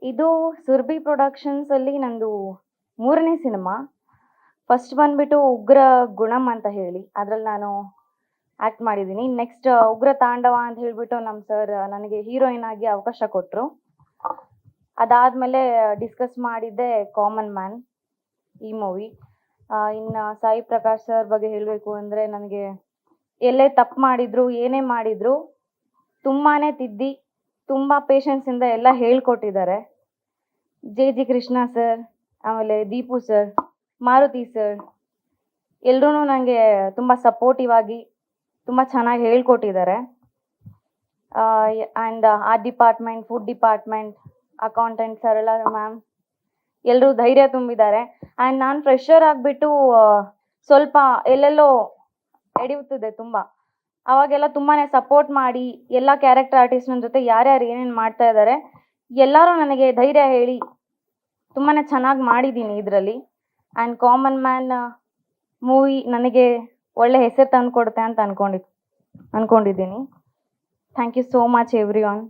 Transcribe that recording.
ಇದು ಸುರಭಿ ಪ್ರೊಡಕ್ಷನ್ಸಲ್ಲಿ ನಂದು 3ನೇ ಸಿನಿಮಾ. ಫಸ್ಟ್ ಬಂದ್ಬಿಟ್ಟು ಉಗ್ರ ಗುಣಂ ಅಂತ ಹೇಳಿ, ಅದ್ರಲ್ಲಿ ನಾನು ಆ್ಯಕ್ಟ್ ಮಾಡಿದ್ದೀನಿ. ನೆಕ್ಸ್ಟ್ ಉಗ್ರ ತಾಂಡವ ಅಂತ ಹೇಳ್ಬಿಟ್ಟು ನಮ್ಮ ಸರ್ ನನಗೆ ಹೀರೋಯಿನ್ ಆಗಿ ಅವಕಾಶ ಕೊಟ್ಟರು. ಅದಾದಮೇಲೆ ಡಿಸ್ಕಸ್ ಮಾಡಿದ್ದೆ ಕಾಮನ್ ಮ್ಯಾನ್ ಈ ಮೂವಿ. ಇನ್ನು ಸಾಯಿ ಪ್ರಕಾಶ್ ಸರ್ ಬಗ್ಗೆ ಹೇಳಬೇಕು ಅಂದರೆ, ನನಗೆ ಎಲ್ಲೇ ತಪ್ಪು ಮಾಡಿದ್ರು, ಏನೇ ಮಾಡಿದ್ರು ತುಂಬಾ ತಿದ್ದಿ, ತುಂಬ ಪೇಷನ್ಸಿಂದ ಎಲ್ಲ ಹೇಳ್ಕೊಟ್ಟಿದ್ದಾರೆ. ಜಿ ಕೃಷ್ಣ ಸರ್, ಆಮೇಲೆ ದೀಪು ಸರ್, ಮಾರುತಿ ಸರ್ ಎಲ್ಲರೂ ನನಗೆ ತುಂಬ ಸಪೋರ್ಟಿವ್ ಆಗಿ ತುಂಬ ಚೆನ್ನಾಗಿ ಹೇಳ್ಕೊಟ್ಟಿದ್ದಾರೆ. And art department, food department, accountant ಸರಳ ಮ್ಯಾಮ್ ಎಲ್ಲರೂ ಧೈರ್ಯ ತುಂಬಿದ್ದಾರೆ. ಆ್ಯಂಡ್ ನಾನು ಫ್ರೆಶರ್ ಆಗಿಬಿಟ್ಟು ಸ್ವಲ್ಪ ಎಲ್ಲೆಲ್ಲೋ ಎಡೆಯುತ್ತಿದೆ ತುಂಬ. ಅವಾಗೆಲ್ಲ ತುಂಬಾ ಸಪೋರ್ಟ್ ಮಾಡಿ, ಎಲ್ಲ ಕ್ಯಾರೆಕ್ಟರ್ ಆರ್ಟಿಸ್ಟ್ ನನ್ನ ಜೊತೆ ಯಾರ್ಯಾರು ಏನೇನು ಮಾಡ್ತಾ ಇದ್ದಾರೆ ಎಲ್ಲರೂ ನನಗೆ ಧೈರ್ಯ ಹೇಳಿ ತುಂಬಾ ಚೆನ್ನಾಗಿ ಮಾಡಿದ್ದೀನಿ ಇದರಲ್ಲಿ. ಆ್ಯಂಡ್ ಕಾಮನ್ ಮ್ಯಾನ್ ಮೂವಿ ನನಗೆ ಒಳ್ಳೆ ಹೆಸರು ತಂದು ಕೊಡುತ್ತೆ ಅಂತ ಅಂದ್ಕೊಂಡಿದ್ದೀನಿ. Thank you so much every one.